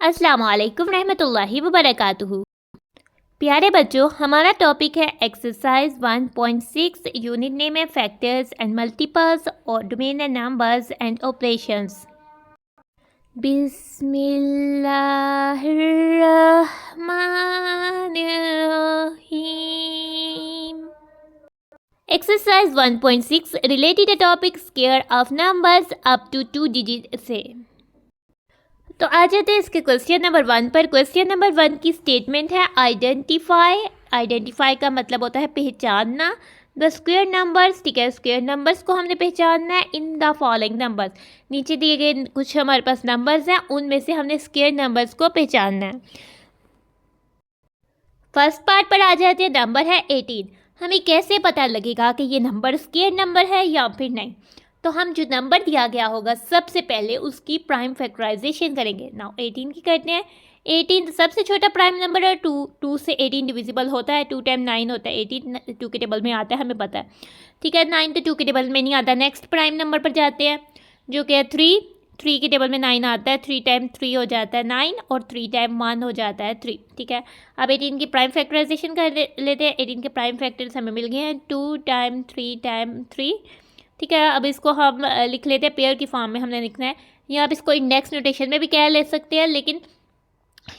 अस्सलाम वालेकुम रहमतुल्लाहि व बरकातुहू। प्यारे बच्चों, हमारा टॉपिक है एक्सरसाइज 1.6। यूनिट नेम है फैक्टर्स एंड मल्टीपल्स और डोमेन है नंबर्स एंड ऑपरेशंस। बिस्मिल्लाहिर्रहमानिर्रहीम। Exercise 1.6 related topic square of numbers up to 2 digit से। तो आ जाते हैं इसके क्वेश्चन नंबर 1 पर। क्वेश्चन नंबर 1 की स्टेटमेंट है आइडेंटिफाई। आइडेंटिफाई का मतलब होता है पहचानना। द स्क्वायर नंबर्स, ठीक है, स्क्वायर नंबर्स को हमने पहचानना है इन द फॉलोइंग नंबर्स। नीचे दिए गए कुछ हमारे पास नंबर्स हैं, उनमें से हमने स्क्वायर नंबर्स को पहचानना है। फर्स्ट पार्ट पर आ जाते हैं, नंबर है 18। हमें कैसे पता लगेगा कि ये नंबर स्क्वायर नंबर है या फिर नहीं? तो हम जो नंबर दिया गया होगा सबसे पहले उसकी प्राइम फैक्टराइजेशन करेंगे। नाउ 18 की करते हैं। 18 सबसे छोटा प्राइम नंबर है। 2 से 18 डिविजिबल होता है। 2 टाइम 9 होता है। 18 2 के टेबल में आता है, हमें पता है, ठीक है। 9 तो 2 के टेबल में नहीं आता। नेक्स्ट प्राइम नंबर पर जाते हैं जो कि है 3। 3 के टेबल में 9 आता है। 3 टाइम 3 हो जाता है 9 और 3 टाइम 1 हो जाता है 3, ठीक है। अब 18 की प्राइम फैक्टराइजेशन कर लेते हैं। 18 के प्राइम फैक्टर्स हमें मिल गए हैं 2 टाइम 3 टाइम 3, ठीक है। अब इसको हम लिख लेते हैं, पेयर की फॉर्म में हमने लिखना है, या आप इसको इंडेक्स नोटेशन में भी कह ले सकते हैं, लेकिन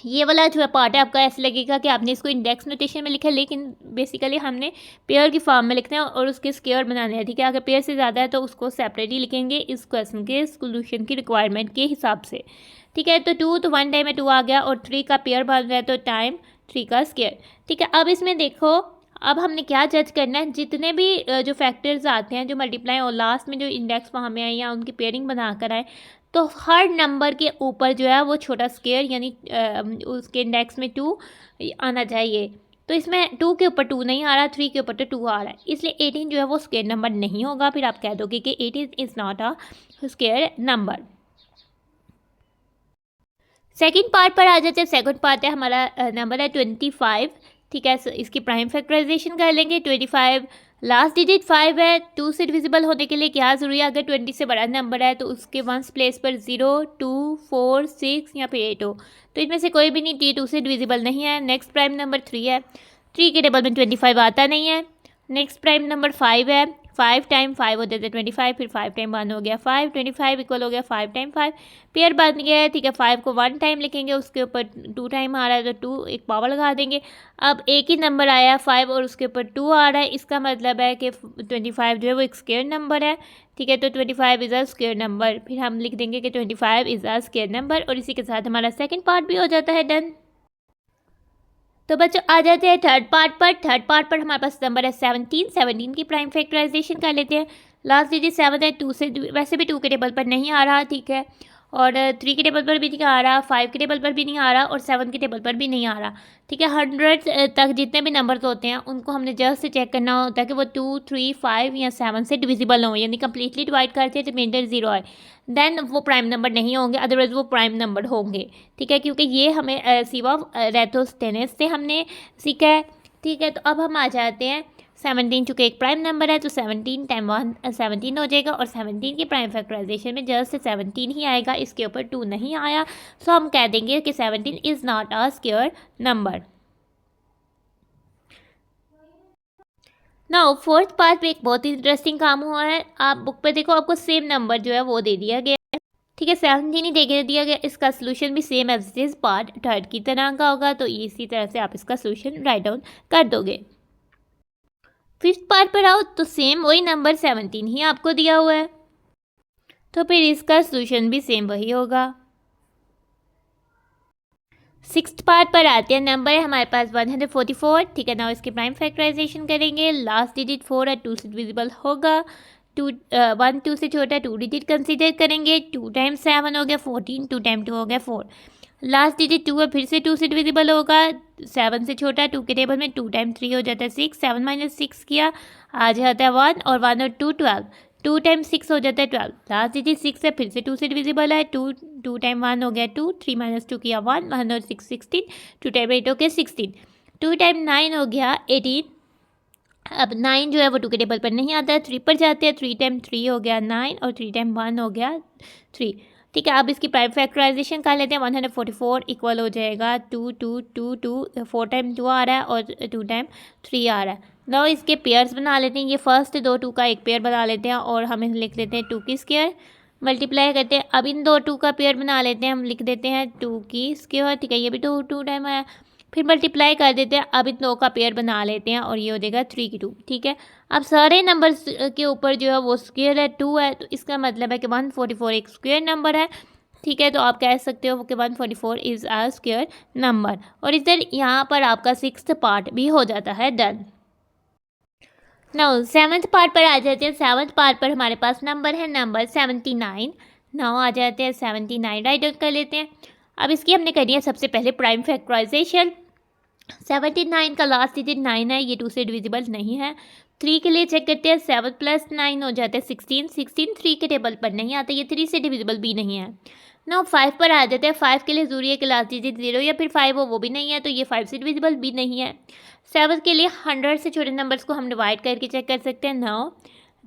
ये वाला जो पार्ट है आपका ऐसे लगेगा कि आपने इसको इंडेक्स नोटेशन में लिखा है, लेकिन बेसिकली हमने पेयर की फॉर्म में लिखना है और उसके स्क्वायर बनाने हैं, ठीक है। अगर पेयर से ज़्यादा है तो उसको सेपरेटली लिखेंगे इस क्वेश्चन के सोल्यूशन की रिक्वायरमेंट के हिसाब से, ठीक है। तो 2 तो 1 टाइम में 2 आ गया और 3 का पेयर बन रहा है तो टाइम 3 का स्क्वायर, ठीक है। अब इसमें देखो, अब हमने क्या जज करना है, जितने भी जो फैक्टर्स आते हैं जो मल्टीप्लाई और लास्ट में जो इंडेक्स वहाँ में आए या उनकी पेयरिंग बना कर आए, तो हर नंबर के ऊपर जो है वो छोटा स्क्वायर यानी उसके इंडेक्स में 2 आना चाहिए। तो इसमें 2 के ऊपर 2 नहीं आ रहा, 3 के ऊपर तो 2 आ रहा है, इसलिए 18 जो है वो स्क्वायर नंबर नहीं होगा। फिर आप कह दोगे कि 18 is not a square number. Second part पर आ जाते हैं। सेकंड पार्ट है हमारा नंबर है 25, ठीक है। इसकी प्राइम फैक्टराइजेशन कर लेंगे। 25 लास्ट डिजिट 5 है। 2 से डिविजिबल होने के लिए क्या ज़रूरी है? अगर 20 से बड़ा नंबर है तो उसके वंस प्लेस पर 0, 2, 4, 6 या फिर 8 हो, तो इनमें से कोई भी नहीं, ये 2 से डिविजिबल नहीं है। नेक्स्ट प्राइम नंबर 3 है। 3 के टेबल में 25 आता नहीं है। नेक्स्ट प्राइम नंबर 5 है। 5 टाइम 5 हो जाता है 25, फिर 5 टाइम 1 हो गया 5, 25 इक्वल हो गया 5 टाइम 5, पेयर बन गया है, ठीक है। 5 को 1 टाइम लिखेंगे, उसके ऊपर 2 टाइम आ रहा है तो 2 एक पावर लगा देंगे। अब एक ही नंबर आया 5 और उसके ऊपर 2 आ रहा है, इसका मतलब है कि 25 जो है वो एक स्क्वायर नंबर है, ठीक है। तो 25 इज़ अ स्क्वायर नंबर, फिर हम लिख देंगे कि 25 इज़ अ स्क्वायर नंबर, और इसी के साथ हमारा सेकेंड पार्ट भी हो जाता है डन। तो बच्चों आ जाते हैं थर्ड पार्ट पर। थर्ड पार्ट पर हमारे पास नंबर है 17। 17 की प्राइम फैक्टराइजेशन कर लेते हैं। लास्ट डिजिट 7 है। 2 से वैसे भी 2 के टेबल पर नहीं आ रहा, ठीक है, और 3 के टेबल पर भी नहीं आ रहा, 5 के टेबल पर भी नहीं आ रहा और 7 के टेबल पर भी नहीं आ रहा, ठीक है। 100 तक जितने भी नंबर्स होते हैं उनको हमने जस्ट से चेक करना होता है कि वो 2, 3, 5 या 7 से डिविजिबल हो, यानी कंप्लीटली डिवाइड करते हैं रिमाइंडर 0 है, देन वो प्राइम नंबर नहीं होंगे, अदरवाइज वो प्राइम नंबर होंगे, ठीक है, क्योंकि ये हमें सिवा रेथोस्टेनेस से हमने सीखा है, ठीक है। तो अब हम आ जाते हैं 17, चूँकि एक प्राइम नंबर है तो 17 टाइम 1 17 हो जाएगा, और 17 की प्राइम फैक्टराइजेशन में जस्ट 17 ही आएगा, इसके ऊपर 2 नहीं आया, सो हम कह देंगे कि 17 is not a square number. Now fourth part पे एक बहुत ही इंटरेस्टिंग काम हुआ है। आप बुक पे देखो, आपको सेम नंबर जो है वो दे दिया गया है, ठीक है। 17 ही दे दिया गया, इसका सोल्यूशन भी same as this part third की तरह का होगा, तो इसी तरह से आप इसका सोल्यूशन राइट डाउन कर दोगे। फिफ्थ पार्ट पर आओ तो सेम वही नंबर 17 ही आपको दिया हुआ है, तो फिर इसका सोल्यूशन भी सेम वही होगा। सिक्स्थ पार्ट पर आते हैं। नंबर है हमारे पास 144, ठीक है। ना इसकी प्राइम फैक्टराइजेशन करेंगे। लास्ट डिजिट 4 है, 2 से डिविजिबल होगा। 1 2 से छोटा 2 डिजिट कंसीडर करेंगे। 2 टाइम 7 हो गया 14, 2 टाइम 2 हो गया 4। लास्ट डिजिट 2 है, फिर से 2 से डिविजिबल होगा। 7 से छोटा 2 के टेबल में 2 टाइम 3 हो जाता है 6, 7 माइनस 6 किया आ जाता है 1, और 1 और 2 12, 2 टाइम 6 हो जाता है 12। लास्ट डिजिट 6 है, फिर से 2 से डिविजिबल है। 2 टाइम 1 हो गया 2, 3 माइनस 2 किया 1, 1 और 6 16, 2 टाइम 8 हो गया 16, 2 टाइम 9 हो गया 18। अब 9 जो है वो 2 के टेबल पर नहीं आता है, 3 पर जाते हैं। 3 टाइम 3 हो गया 9 और 3 टाइम 1 हो गया 3। ठीक है, अब इसकी प्राइम फैक्टराइजेशन कर लेते हैं। 144 इक्वल हो जाएगा 2 2 2 2, 4 टाइम 2 आ रहा है और 2 टाइम 3 आ रहा है। नो इसके पेयर्स बना लेते हैं। ये फर्स्ट दो 2 का एक पेयर बना लेते हैं और हम इसे लिख लेते हैं 2 की स्क्वायर, मल्टीप्लाई करते हैं। अब इन दो 2 का पेयर बना लेते हैं, हम लिख देते हैं 2 की स्क्वायर। ठीक है, ये भी 2 टाइम आया, फिर मल्टीप्लाई कर देते हैं। अब इन दो का पेयर बना लेते हैं और ये हो जाएगा 3 की 2। ठीक है, अब सारे नंबर्स के ऊपर जो है वो स्क्वायर है 2 है, तो इसका मतलब है कि 144 एक स्क्वायर नंबर है। ठीक है, तो आप कह सकते हो कि 144 इज़ अ स्क्वायर नंबर। और इधर यहाँ पर आपका 6th पार्ट भी हो जाता है डन। नाउ 7th पार्ट पर आ जाते हैं। 7th पार्ट पर हमारे पास नंबर है नंबर 79। नाउ आ जाते हैं 79 राइट आउट कर लेते हैं। अब इसकी हमने करनी है सबसे पहले प्राइम फैक्टराइजेशन। 79 का लास्ट डिजिट 9 है, ये 2 से डिविजिबल नहीं है। 3 के लिए चेक करते हैं। 7 + 9 हो जाता है 16। 16 3 के टेबल पर नहीं आता, ये 3 से डिविजिबल भी नहीं है। नाउ 5 पर आ जाते हैं। 5 के लिए ज़रूरी है कि लास्ट डिजिट 0 या फिर 5 हो, वो भी नहीं है, तो ये 5 से डिविजिबल भी नहीं है। 7 के लिए 100 से छोटे नंबर्स को हम डिवाइड करके चेक कर सकते हैं। नाउ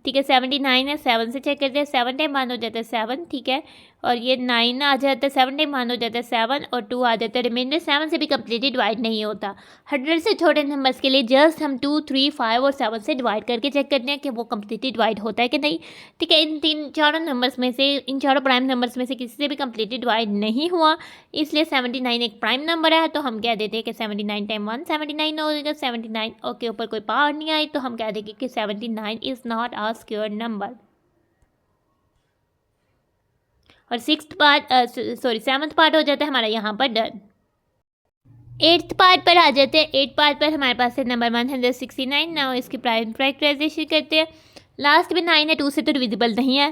ठीक है, 79 है, 7 से चेक करते हैं। 7 टाइम 1 हो जाता है 7। ठीक है, और ये 9 आ जाता है, 7 टाइम 1 हो जाता है 7 और 2 आ जाता है रिमाइंडर। 7 से भी कम्प्लीटली डिवाइड नहीं होता। 100 से छोटे नंबर्स के लिए जस्ट हम 2 3 5 और 7 से डिवाइड करके चेक करते हैं कि वो कम्प्लीटली डिवाइड होता है कि नहीं। ठीक है, इन चारों नंबर्स में से, इन चारों प्राइम नंबर्स में से किसी से भी कम्प्लीटली डिवाइड नहीं हुआ, इसलिए 79 एक प्राइम नंबर है। तो हम कह देते हैं कि 79 टाइम 1 79 हो जाएगा। 79 के ऊपर कोई पावर नहीं आई, तो हम कह देंगे कि 79 is not a square number. और 7th पार्ट हो जाता है हमारा यहाँ पर डन। 8th पार्ट पर आ जाते हैं। 8th पार्ट पर हमारे पास है नंबर 169। नाउ इसकी प्राइम फैक्टराइजेशन करते हैं। लास्ट में 9 है, 2 से तो डिविजिबल नहीं है।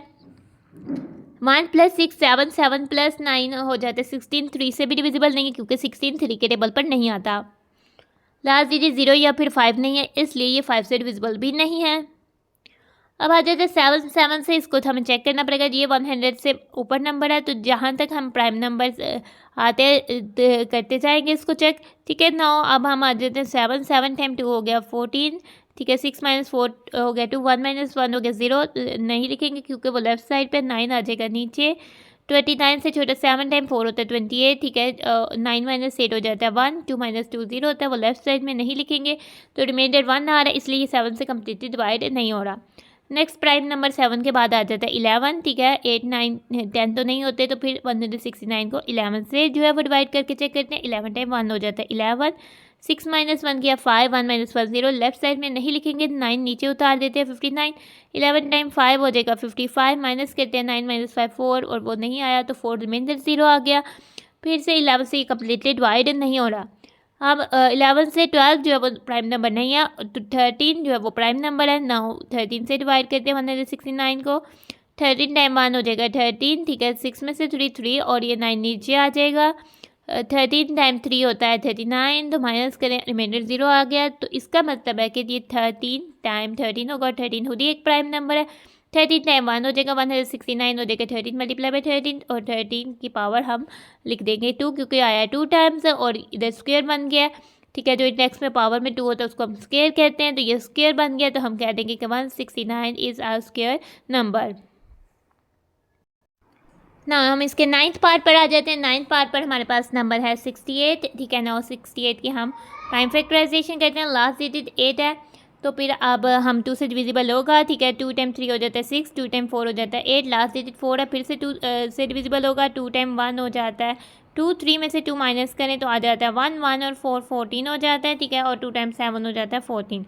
1 + 6 7, 7 + 9 हो जाते हैं 16। 3 से भी डिविजिबल नहीं है क्योंकि 16 3 के टेबल पर नहीं आता। लास्ट डिजिट 0 या फिर 5 नहीं है, इसलिए ये 5 से डिविजिबल भी नहीं है। अब आ जाते हैं 7 से, इसको हमें चेक करना पड़ेगा। ये 100 से ऊपर नंबर है, तो जहाँ तक हम प्राइम नंबर आते करते जाएंगे इसको चेक। ठीक है, नाउ अब हम आ जाते हैं 7 7 टाइम 2 हो गया 14। ठीक है, 6 - 4 हो गया 2, 1 - 1 हो गया 0, नहीं लिखेंगे क्योंकि वो लेफ्ट साइड पे 9 आ जाएगा नीचे। 29 से छोटा 7 टाइम 4 होता है 28। ठीक है, 9 - 8 हो जाता है 1, 2 - 2 0 होता है, वो लेफ्ट साइड में नहीं लिखेंगे, तो रिमाइंडर 1 आ रहा है, इसलिए ये 7 से कम्प्लीटली डिवाइड नहीं हो रहा। नेक्स्ट प्राइम नंबर 7 के बाद आ जाता है 11। ठीक है, 8 9 10 तो नहीं होते, तो फिर 169 को 11 से जो है वो डिवाइड करके चेक करते हैं। 11 टाइम 1 हो जाता है 11। 6 - 1 किया 5, 1 - 1 0, लेफ्ट साइड में नहीं लिखेंगे, 9 नीचे उतार देते हैं 59। 11 टाइम 5 हो जाएगा 55, माइनस करते हैं 9 - 5 4, और वो नहीं आया तो 4 रिमाइंडर 0 आ गया। फिर से 11 से कम्प्लीटली डिवाइड नहीं हो रहा। अब 11 से 12 जो है वो प्राइम नंबर नहीं है, तो 13 जो है वो प्राइम नंबर है। नाउ 13 से डिवाइड करते हैं 169 को। 13 टाइम 1 हो जाएगा 13। ठीक है, 6 में से 3 3 और ये 9 नीचे आ जाएगा। 13 टाइम 3 होता है 39, तो माइनस करें रिमाइंडर 0 आ गया। तो इसका मतलब है कि ये 13 टाइम 13 होगा, 13 खुद ही एक प्राइम नंबर है। 13 टाइम 1 हो जाएगा 169 हो जाएगा 13 मल्टीप्लाई बाई 13, और 13 की पावर हम लिख देंगे 2 क्योंकि आया 2 टाइम्स और इधर स्क्वायर बन गया। ठीक है, जो इंडेक्स में पावर में 2 होता है उसको हम स्क्वायर कहते हैं, तो ये स्क्वायर बन गया, तो हम कह देंगे कि 169 इज़ अ स्क्वायर नंबर। ना हम इसके 9th पार्ट पर आ जाते हैं। 9th पार्ट पर हमारे पास नंबर है 68। ठीक है, नाउ 68 की हम प्राइम फैक्टराइजेशन करते हैं। लास्ट डिजिट 8 है, तो फिर अब हम 2 से डिविजिबल होगा। ठीक है, 2 टाइम 3 हो जाता है 6, 2 टाइम 4 हो जाता है 8, लास्ट डिजिट 4 है, फिर से 2 से डिविजिबल होगा। 2 टाइम 1 हो जाता है 2, 3 में से 2 माइनस करें तो आ जाता है 1, 1 और 4 14 हो जाता है। ठीक है, और 2 टाइम 7 हो जाता है 14।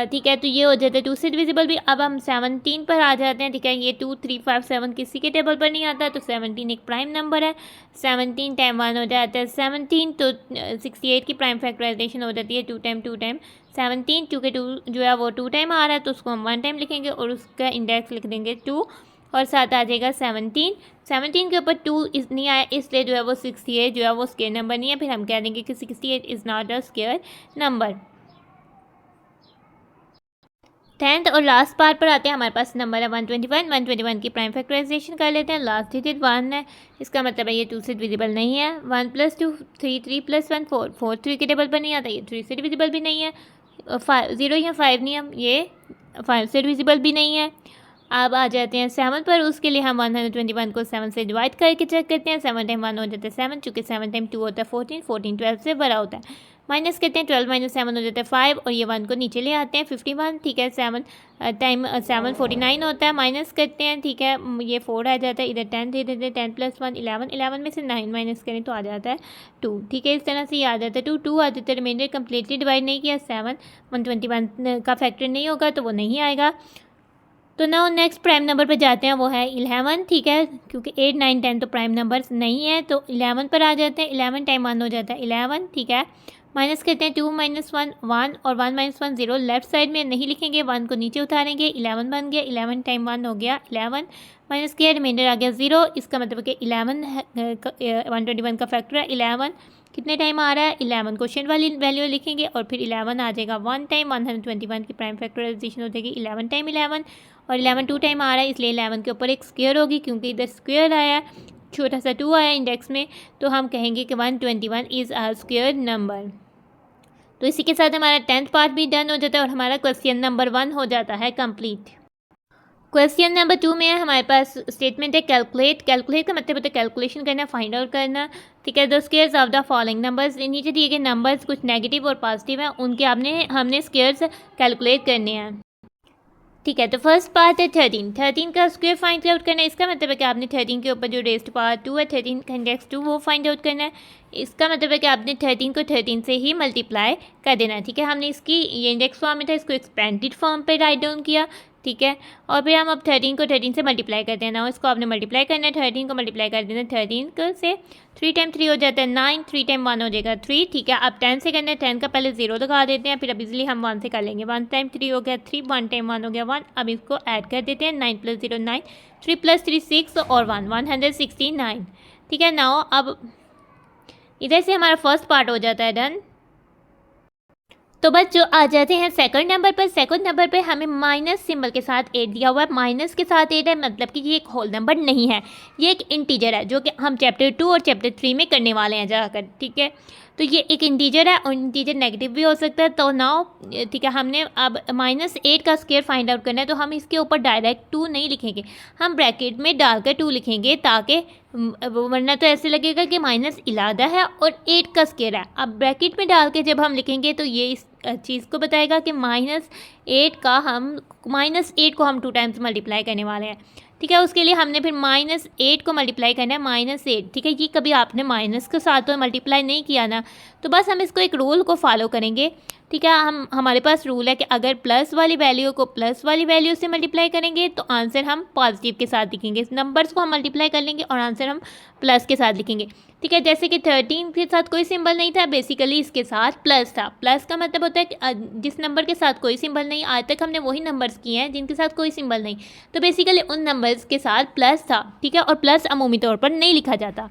ठीक है, तो ये हो जाता है 2 से डिविजिबल भी। अब हम 17 पर आ जाते हैं। ठीक है, ये 2 3 5 7 किसी के टेबल पर नहीं आता, तो 17 एक प्राइम नंबर है। 17 टाइम 1 हो जाता है 17, तो 68 की प्राइम फैक्टराइजेशन हो जाती है 2 टाइम 2 टाइम 17। क्योंकि 2 जो है वो 2 टाइम आ रहा है, तो उसको हम 1 टाइम लिखेंगे और उसका इंडेक्स लिख देंगे 2, और साथ आ जाएगा 17। 17 के ऊपर 2 नहीं आया, इसलिए जो है वो 68 जो है वो स्क्वायर नंबर नहीं है। फिर हम कह देंगे कि 68 is not a square number. 10th और लास्ट पार्ट पर आते हैं। हमारे पास नंबर है 121। 121 की प्राइम फैक्टराइजेशन कर लेते हैं। लास्ट डिजिट 1 है, इसका मतलब है ये 2 से डिविजिबल नहीं है। 1 + 2 3, 3 + 1 4, 4 3 के टेबल पर नहीं आता, ये 3 से डिविजिबल भी नहीं है। 5 0 या 5 नहीं है, ये 5 से डिविजिबल भी नहीं है। अब आ जाते हैं 7 पर। उसके लिए हम 121 को 7 से डिवाइड करके चेक करते हैं। 7 टाइम 1 हो जाता है 7, चूँकि 7 टाइम 2 होता है 14, 14 12 से बड़ा होता है। माइनस करते हैं 12 माइनस 7 हो जाता है 5, और ये 1 को नीचे ले आते हैं 51, ठीक है। 7 टाइम 7 49 होता है, माइनस करते हैं, ठीक है। ये 4 आ जाता है, इधर 10 दे देते हैं, 10 + 1 11, 11 में से 9 माइनस करें तो आ जाता है 2, ठीक है। इस तरह से ये आ जाता है 2, 2 आ जाता है। रिमाइंडर कम्प्लीटली डिवाइड नहीं किया, 7 121 का फैक्टर नहीं होगा तो वो नहीं आएगा। तो नाउ नेक्स्ट प्राइम नंबर पर जाते हैं, वो है 11, ठीक है। क्योंकि 8 9 10 तो प्राइम नंबर्स नहीं है, तो 11 पर आ जाते हैं। 11 टाइम 1 हो जाता है 11, ठीक है। माइनस करते हैं 2 - 1 1, और 1 - 1 0। लेफ्ट साइड में नहीं लिखेंगे, 1 को नीचे उतारेंगे, 11 बन गया। 11 टाइम 1 हो गया 11, माइनस किया, रिमाइंडर आ गया 0। इसका मतलब कि 11 121 का फैक्टर है 11। कितने टाइम आ रहा है 11, क्वेश्चन वाली वैल्यू लिखेंगे और फिर 11 आ जाएगा 1 टाइम। 121 की प्राइम फैक्टराइजेशन हो जाएगी 11 टाइम 11, और 11 2 टाइम आ रहा है, इसलिए 11 के ऊपर एक स्क्वायर होगी, क्योंकि इधर स्क्वायर आया है, छोटा सा 2 आया इंडेक्स में, तो हम कहेंगे कि 121 इज़ अ स्क्वायर नंबर। तो इसी के साथ हमारा 10th पार्ट भी डन हो जाता है और हमारा क्वेश्चन नंबर 1 हो जाता है कंप्लीट। क्वेश्चन नंबर 2 में हमारे पास स्टेटमेंट है कैलकुलेट। कैलकुलेट का मतलब होता है कैलकुलेशन करना, फाइंड आउट करना, ठीक है। The squares of the following numbers, नीचे दिए गए नंबर्स कुछ नेगेटिव और पॉजिटिव हैं, उनके हमने स्क्वायर्स कैलकुलेट करने हैं, ठीक है। तो फर्स्ट पार्ट है 13, 13 का स्क्वायर फाइंड आउट करना है। इसका मतलब है कि आपने 13 के ऊपर जो रेस्ट पावर 2 है, 13 का इंडेक्स 2, वो फाइंड आउट करना है। इसका मतलब है कि आपने 13 को 13 से ही मल्टीप्लाई कर देना है, ठीक है। हमने इसकी ये इंडेक्स फॉर्म में था, इसको एक्सपेंडेड फॉर्म पे राइट डाउन किया, ठीक है। और फिर हम अब 13 को 13 से मल्टीप्लाई करते हैं ना, इसको आपने मल्टीप्लाई करना है, 13 को मल्टीप्लाई कर देना है 13 को से। 3 टाइम 3 हो जाता है 9, 3 टाइम 1 हो जाएगा 3, ठीक है। अब 10 से करना है, 10 का पहले 0 लगा देते हैं, फिर अब इजीली हम 1 से कर लेंगे। 1 टाइम 3 हो गया 3, 1 टाइम 1 हो गया 1। अब इसको ऐड कर देते हैं, 9 + 0 9, 3 + 3 6 और 1 169, ठीक है। नाउ अब इधर से हमारा फर्स्ट पार्ट हो जाता है डन। तो बच्चों आ जाते हैं सेकंड नंबर पर। सेकंड नंबर पे हमें माइनस सिंबल के साथ 8 दिया हुआ है। माइनस के साथ 8 है, मतलब कि ये एक होल नंबर नहीं है, ये एक इंटीजर है, जो कि हम चैप्टर 2 और चैप्टर 3 में करने वाले हैं जाकर, ठीक है। तो ये एक इंटीजर है और इंटीजर नेगेटिव भी हो सकता है। तो नाउ ठीक है, हमने अब -8 का स्क्वायर फाइंड आउट करना है, तो हम इसके ऊपर डायरेक्ट 2 नहीं लिखेंगे, हम ब्रैकेट में डालकर 2 लिखेंगे, ताकि वरना तो ऐसे लगेगा कि -11 है और 8 का स्क्वायर है। अब ब्रैकेट में डाल के जब हम लिखेंगे तो ये इस चीज़ को बताएगा कि -8 को हम 2 टाइम्स मल्टीप्लाई करने वाले हैं, ठीक है। उसके लिए हमने फिर -8 को मल्टीप्लाई करना है -8, ठीक है। ये कभी आपने माइनस के साथ तो मल्टीप्लाई नहीं किया ना, तो बस हम इसको एक रूल को फॉलो करेंगे, ठीक है। हमारे पास रूल है कि अगर प्लस वाली वैल्यू को प्लस वाली वैल्यू से मल्टीप्लाई करेंगे तो आंसर हम पॉजिटिव के साथ लिखेंगे। इस नंबर्स को हम मल्टीप्लाई कर लेंगे और आंसर हम प्लस के साथ लिखेंगे, ठीक है। जैसे कि 13 के साथ कोई सिंबल नहीं था, बेसिकली इसके साथ प्लस था। प्लस का मतलब होता है कि जिस नंबर के साथ कोई सिंबल नहीं, आज तक हमने वही नंबर्स किए हैं जिनके साथ कोई सिंबल नहीं, तो बेसिकली उन नंबर्स के साथ प्लस था, ठीक है। और प्लस अमूमी तौर पर नहीं लिखा जाता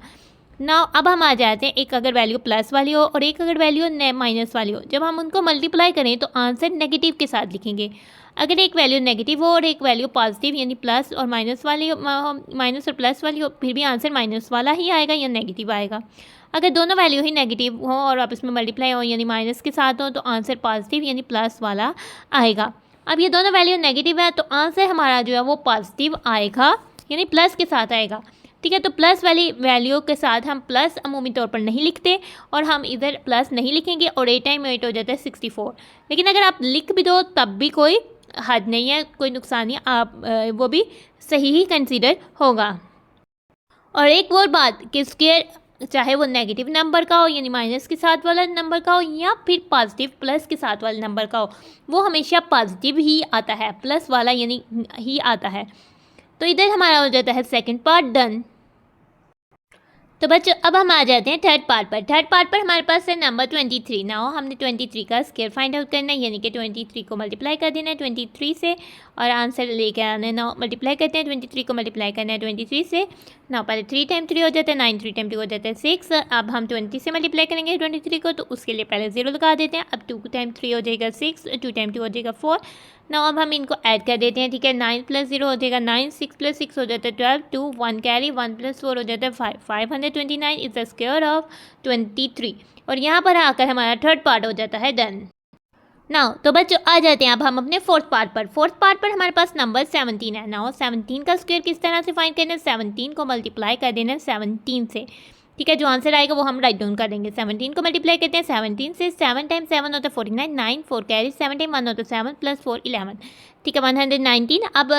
ना। अब हम आ जाते हैं, एक अगर वैल्यू प्लस वाली हो और एक अगर वैल्यू माइनस वाली हो, जब हम उनको मल्टीप्लाई करें तो आंसर नेगेटिव के साथ लिखेंगे। अगर एक वैल्यू नेगेटिव हो और एक वैल्यू पॉजिटिव यानी प्लस और माइनस वाली हो, माइनस और प्लस वाली हो, फिर भी आंसर माइनस वाला ही आएगा या नेगेटिव आएगा। अगर दोनों वैल्यू ही नेगेटिव हो और आप इसमें मल्टीप्लाई हो यानी माइनस के साथ हो, तो आंसर पॉजिटिव यानी प्लस वाला आएगा। अब ये दोनों वैल्यू नेगेटिव है तो आंसर हमारा जो है वो पॉजिटिव आएगा यानी प्लस के साथ आएगा, ठीक है। तो प्लस वाली वैल्यू के साथ हम प्लस अमूमी तौर पर नहीं लिखते और हम इधर प्लस नहीं लिखेंगे और 8 टाइम 8 हो जाता है 64। लेकिन अगर आप लिख भी दो तब भी कोई हद नहीं है, कोई नुकसान नहीं, आप वो भी सही ही कंसीडर होगा। और एक और बात कि स्क्वायर चाहे वो नेगेटिव नंबर का हो यानी माइनस के साथ वाला नंबर का हो या फिर पॉजिटिव प्लस के साथ वाले नंबर का हो, वो हमेशा पॉजिटिव ही आता है, प्लस वाला यानी ही आता है। तो इधर हमारा हो जाता है सेकंड पार्ट डन। तो बच्चों अब हम आ जाते हैं थर्ड पार्ट पर। थर्ड पार्ट पर हमारे पास है नंबर 23। नाउ हमने 23 का स्क्वायर फाइंड आउट करना है, यानी कि 23 को मल्टीप्लाई कर देना है 23 से और आंसर लेके आना है। नाउ मल्टीप्लाई करते हैं, 23 को मल्टीप्लाई करना है 23 से। नाउ पहले 3 टाइम 3 हो जाता है 9, 3 टाइम 2 हो जाता है 6। अब हम 20 से मल्टीप्लाई करेंगे 23 को, तो उसके लिए पहले 0 लगा देते हैं। अब 2 टाइम 3 हो जाएगा 6, 2 टाइम 2 हो जाएगा 4। नाउ अब हम इनको ऐड कर देते हैं, ठीक है। 9 + 0 हो जाएगा 9, 6 + 6 हो जाता है 12, 2 1 कैरी, 1 + 4 हो जाता है 5, 529 इज द स्क्वायर ऑफ 23। और यहाँ पर आकर हमारा थर्ड पार्ट हो जाता है डन। नाउ तो बच्चों आ जाते हैं अब हम अपने फोर्थ पार्ट पर। फोर्थ पार्ट पर हमारे पास नंबर 17 है। नाउ 17 का स्क्वायर किस तरह से फाइंड करना है, 17 को मल्टीप्लाई कर देना है 17 से, ठीक है। जो आंसर आएगा वो हम राइट डाउन कर देंगे। 17 को मल्टीप्लाई करते हैं 17 से, 7 टाइम 7 होता है 49, 9 4 कैरी, 7 टाइम 1 होता है 7 प्लस 4 11, ठीक है 119। अब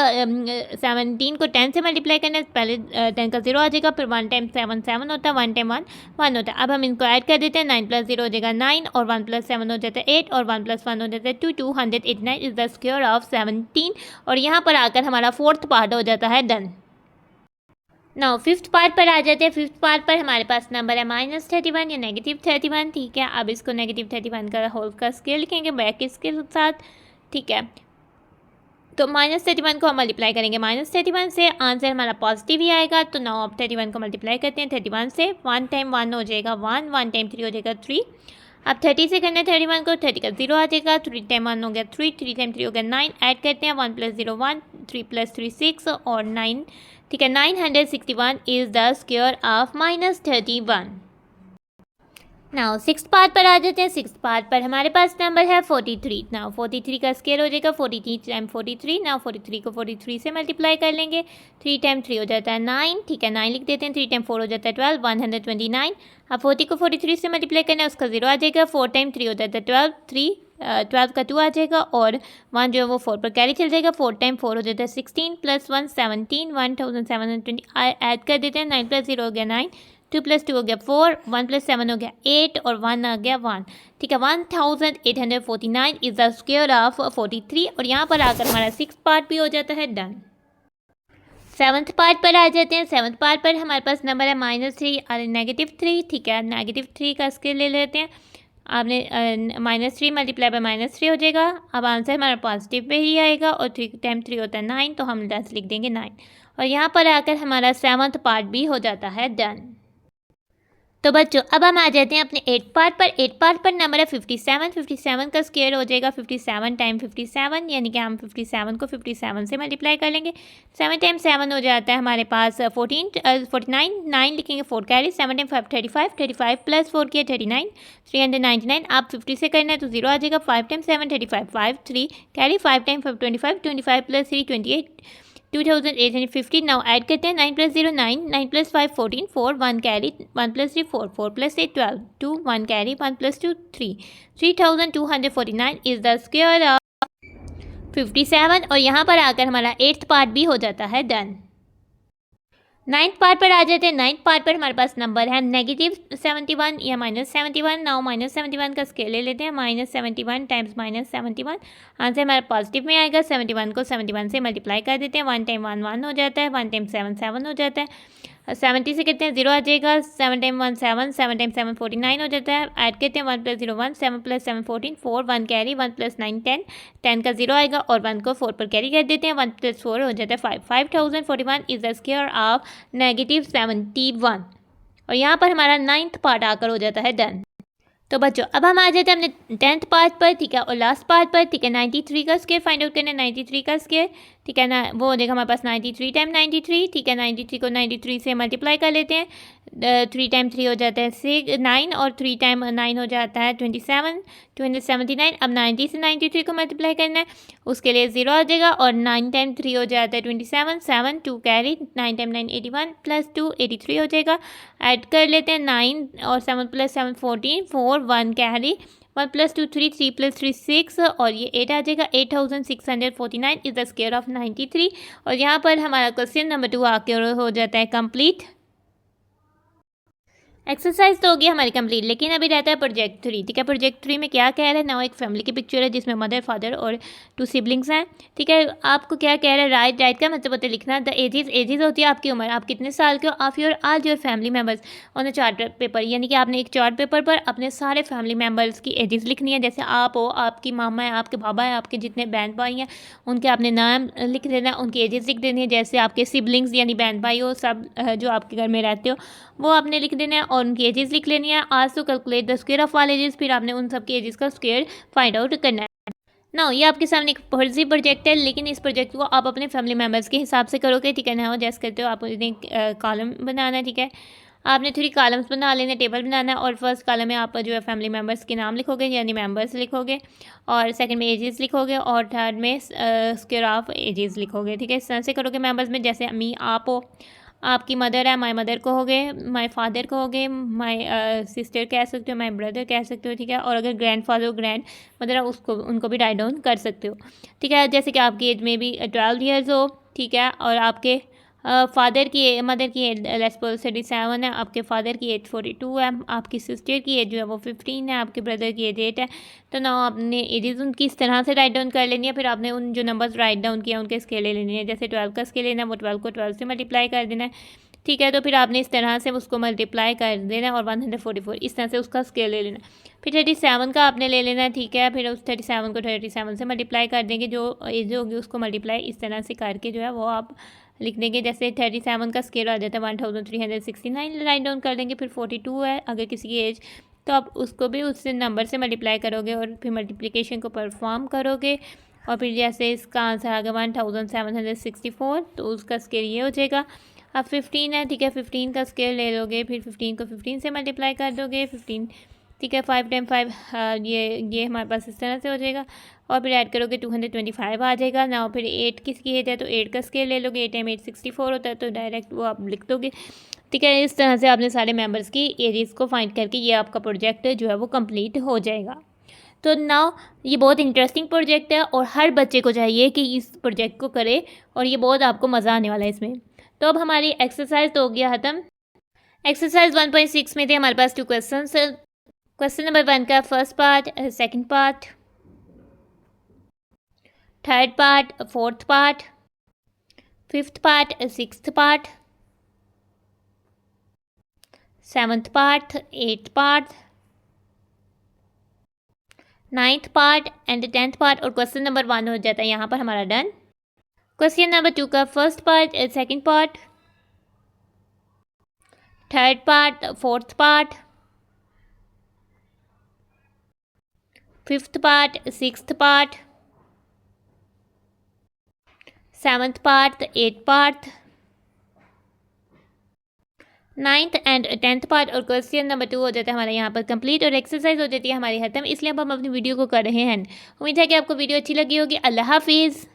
17 को 10 से मल्टीप्लाई करना है, पहले 10 का 0 आ जाएगा, फिर 1 टाइम 7 7 होता है, 1 टाइम 1 1 होता है। अब हम इनको ऐड कर देते हैं, 9 प्लस 0 हो जाएगा 9 और 1 प्लस 7 हो जाता है 8 और 1 प्लस 1 हो जाता है 2, 289 इज द स्क्वायर ऑफ 17। और यहाँ पर आकर हमारा फोर्थ पार्ट हो जाता है डन। नाउ फिफ्थ पार्ट पर आ जाते हैं। फिफ्थ पार्ट पर हमारे पास नंबर है -31 या -31, ठीक है। अब इसको -31 का होल का स्क्वायर लिखेंगे ब्रैकेट्स के साथ, ठीक है। तो -31 को हम मल्टीप्लाई करेंगे -31 से, आंसर हमारा पॉजिटिव ही आएगा। तो नाउ अब 31 को मल्टीप्लाई करते हैं 31 से, 1 टाइम 1 हो जाएगा 1, 1 टाइम 3 हो जाएगा 3। अब 30 से करना है 31 को, 30 का 0 आ जाएगा, 3 टाइम 1 हो गया 3, 3 टाइम 3 हो गया 9, ऐड करते हैं 1 प्लस 0 1, 3 प्लस 3 6 और 9, ठीक है 961 is the square of -31। Now six part पर आ जाते हैं। सिक्स पार्ट पर हमारे पास नंबर है 43। नाउ 43 का स्क्वायर हो जाएगा 43 टाइम 43। नाउ 43 को 43 से मल्टीप्लाई कर लेंगे, 3 टाइम 3 हो जाता है 9, ठीक है 9 लिख देते हैं, 3 टाइम 4 हो जाता है 12, 129। अब 40 को 43 से मल्टीप्लाई करना है, उसका 0 आ जाएगा, 4 टाइम 3 हो जाता है 12, 12 का 2 आ जाएगा और 1 जो है वो 4 पर कैरी चल जाएगा, 4 टाइम 4 हो जाता है 16 प्लस 1 17, 1720 ऐड कर देते हैं, 9 प्लस 0 हो गया 9, 2 प्लस 2 हो गया 4, 1 प्लस 7 हो गया 8 और 1 आ गया 1, ठीक है 1849 इज द स्क्वायर ऑफ 43। और यहाँ पर आकर हमारा सिक्स पार्ट भी हो जाता है डन। सेवन्थ पार्ट पर आ जाते हैं। सेवन्थ पार्ट पर हमारे पास नंबर है -3 और -3, ठीक है -3 का स्क्वायर ले लेते हैं। आपने -3 मल्टीप्लाई बाय -3 हो जाएगा। अब आंसर हमारा पॉजिटिव पे ही आएगा और 3 टाइम 3 होता है 9, तो हम 10 लिख देंगे 9। और यहाँ पर आकर हमारा सेवन्थ पार्ट भी हो जाता है डन। तो बच्चों अब हम आ जाते हैं अपने 8 पार्ट पर। 8 पार्ट पर नंबर है 57। 57 का स्क्वायर हो जाएगा 57 टाइम 57, यानी कि हम 57 को 57 से मल्टीप्लाई कर लेंगे, 7 टाइम 7 हो जाता है हमारे पास 49, 9 लिखेंगे 4 कैरी, 7 टाइम 5 35, 35 प्लस 4 किया 39, 399। आप 50 से करना है तो 0 आ जाएगा, 5 time 7 35, 5 3 carry, 5 time 5 25, 25 plus 3 28, 2850। Now add करते हैं, 9 plus 0 9, 9 plus 5 14, 4 1 carry, 1 plus 3 4, 4 plus 8 12, 2 1 carry, 1 plus 2 3, 3249 is the square of 57। और यहाँ पर आकर हमारा 8th पार्ट भी हो जाता है डन। 9th पार्ट पर आ जाते हैं। 9th पार्ट पर हमारे पास नंबर है -71 या -71। नाउ -71 का स्केल ले लेते हैं, -71 टाइम्स -71, आंसर हमारा पॉजिटिव में आएगा। 71 को 71 से मल्टीप्लाई कर देते हैं, 1 टाइम 1 1 हो जाता है, 1 टाइम 7 7 हो जाता है, 70 से कहते हैं 0 आ जाएगा, 7 टाइम 1 7, 7 टाइम 7 49 हो जाता है, ऐड करते हैं 1 प्लस 0 1, 7 प्लस 7 14, 4 1 कैरी, 1 प्लस 9 10, 10 का 0 आएगा और 1 को 4 पर कैरी कर देते हैं, 1 प्लस 4 हो जाता है 5, 5041 इज द स्क्वायर ऑफ -71। और यहाँ पर हमारा 9th पार्ट आकर हो जाता है डन। तो बच्चों अब हम आ जाते हैं अपने 10th पार्ट पर, ठीक है, और लास्ट पार्ट पर, ठीक है। 93 का स्क्वायर फाइंड आउट करना है, 93 का स्क्वायर, ठीक है ना, वो हो जाएगा हमारे पास 93 टाइम 93, ठीक है। 93 को 93 से मल्टीप्लाई कर लेते हैं, 3 टाइम 3 हो जाता है 6 9 और 3 टाइम 9 हो जाता है 27, 279। अब 90 से 93 को मल्टीप्लाई करना है, उसके लिए 0 आ जाएगा और 9 टाइम 3 हो जाता है 27, 7 2 कैरी, 9 टाइम 9 81 प्लस 2 83 हो जाएगा, ऐड कर लेते हैं 9 और 7 प्लस 7 14, 4 1 कैरी, 1 प्लस 2 3, 3 प्लस 3 6 और ये 8 आ जाएगा, 8649 इज द स्क्वायर ऑफ 93। और यहाँ पर हमारा क्वेश्चन नंबर 2 आकर हो जाता है कंप्लीट। एक्सरसाइज तो होगी हमारी कंप्लीट, लेकिन अभी रहता है प्रोजेक्ट 3, ठीक है। प्रोजेक्ट 3 में क्या कह रहा है ना, एक फैमिली की पिक्चर है जिसमें मदर फादर और 2 सिबलिंग्स हैं, ठीक है। आपको क्या कह रहा है, राइट का मतलब होता है लिखना, द एजेस होती है आपकी उम्र, आप कितने साल के हो, of your all your family members on the chart paper, यानी कि आपने एक चार्ट पेपर पर अपने सारे फैमिली मेम्बर्स की एजेस लिखनी है। जैसे आप हो, आपकी मामा है, आपके बाबा है, आपके जितने बहन भाई हैं उनके आपने नाम लिख देना है, उनकी एजेस लिख देनी है। जैसे आपके सिबलिंग्स यानी बहन भाई हो सब जो आपके घर में रहते हो वो आपने लिख देना है और उनकी एजेस लिख लेनी है। आज to calculate the square of all edges, फिर आपने उन सब की एजेस का स्क्वायर फाइंड आउट करना है। ना ये आपके सामने एक फर्जी प्रोजेक्ट है, लेकिन इस प्रोजेक्ट को आप अपने फैमिली मेम्बर्स के हिसाब से करोगे, ठीक है ना। जैसे करते हो आप उन्हें कॉलम बनाना है, ठीक है। आपने 3 कॉलम्स बना लेने, टेबल बनाना है और फर्स्ट कॉलम में आप जो है फैमिली मेम्बर्स के नाम लिखोगे यानी मेंबर्स लिखोगे, और सेकंड में एजेस लिखोगे, और थर्ड में स्क्वायर ऑफ एजेस लिखोगे। ठीक है, इस तरह से करोगे मेंबर्स में। जैसे मी आप हो, आपकी मदर है, माय मदर कहोगे, माय फादर कहोगे, माय सिस्टर कह सकते हो, माय ब्रदर कह सकते हो। ठीक है, और अगर ग्रैंड फादर हो, ग्रैंड मदर है, उसको उनको भी राइट डाउन कर सकते हो। ठीक है, जैसे कि आपकी एज में भी 12 ईयर्स हो। ठीक है, और आपके फादर की मदर की एज लेट्स सपोज 37 है, आपके फादर की एज 42 है, आपकी सिस्टर की एज जो है वो 15 है, आपके ब्रदर की एज 8 है। तो ना आपने एजेस उनकी इस तरह से राइट डाउन कर लेनी है। फिर आपने उन जो नंबर्स राइट डाउन किया उनके स्केल ले लेनी है। जैसे 12 का स्केल लेना है, वो 12 को 12 से मल्टीप्लाई कर देना है। ठीक है, तो फिर आपने इस तरह से उसको मल्टीप्लाई कर देना है और 144 इस तरह से उसका स्केल ले लेना है। फिर 37 का आपने ले लेना है। ठीक है, फिर उस 37 को 37 से मल्टीप्लाई कर देंगे, जो एज होगी उसको मल्टीप्लाई इस तरह से करके जो है वो आप लिख देंगे। जैसे 37 का स्केल आ जाता है 1369 राइट डाउन कर देंगे। फिर 42 है अगर किसी की एज, तो आप उसको भी उस नंबर से मल्टीप्लाई करोगे और फिर मल्टीप्लिकेशन को परफॉर्म करोगे। और फिर जैसे इसका आंसर आ गया 1764, तो उसका स्केल ये हो जाएगा। अब 15 है। ठीक है, 15 का स्केल ले लोगे, फिर 15 को 15 से मल्टीप्लाई कर दोगे। 15 ठीक है, 5 टाइम 5 ये हमारे पास इस तरह से हो जाएगा। और फिर ऐड करोगे 225 आ जाएगा ना। फिर 8 किसकी एज है, तो 8 का स्केल ले लोगे। 8 टाइम 8 64 होता है, तो डायरेक्ट वो आप लिख दोगे। ठीक है, इस तरह से आपने सारे मेंबर्स की एजेस को फाइंड करके ये आपका प्रोजेक्ट जो है वो कंप्लीट हो जाएगा। तो नाउ ये बहुत इंटरेस्टिंग प्रोजेक्ट है और हर बच्चे को चाहिए कि इस प्रोजेक्ट को करे, और ये बहुत आपको मज़ा आने वाला है इसमें। तो अब हमारी एक्सरसाइज तो हो गया ख़त्म। एक्सरसाइज 1.6 में थे हमारे पास 2 क्वेश्चन। क्वेश्चन नंबर 1 का first part, second part, third part, fourth part, fifth part, sixth part, seventh part, eighth part, ninth part and 10th part, और क्वेश्चन नंबर 1 हो जाता है यहाँ पर हमारा डन। क्वेश्चन नंबर 2 का first part, second part, third part, fourth part, fifth part, sixth part, seventh part, eighth part, ninth and 10th part, और question number 2 हो जाता है हमारा यहाँ पर कंप्लीट, और एक्सरसाइज हो जाती है हमारी खत्म। इसलिए अब हम अपनी वीडियो को कर रहे हैं। उम्मीद है कि आपको वीडियो अच्छी लगी होगी। अल्लाह हाफिज़।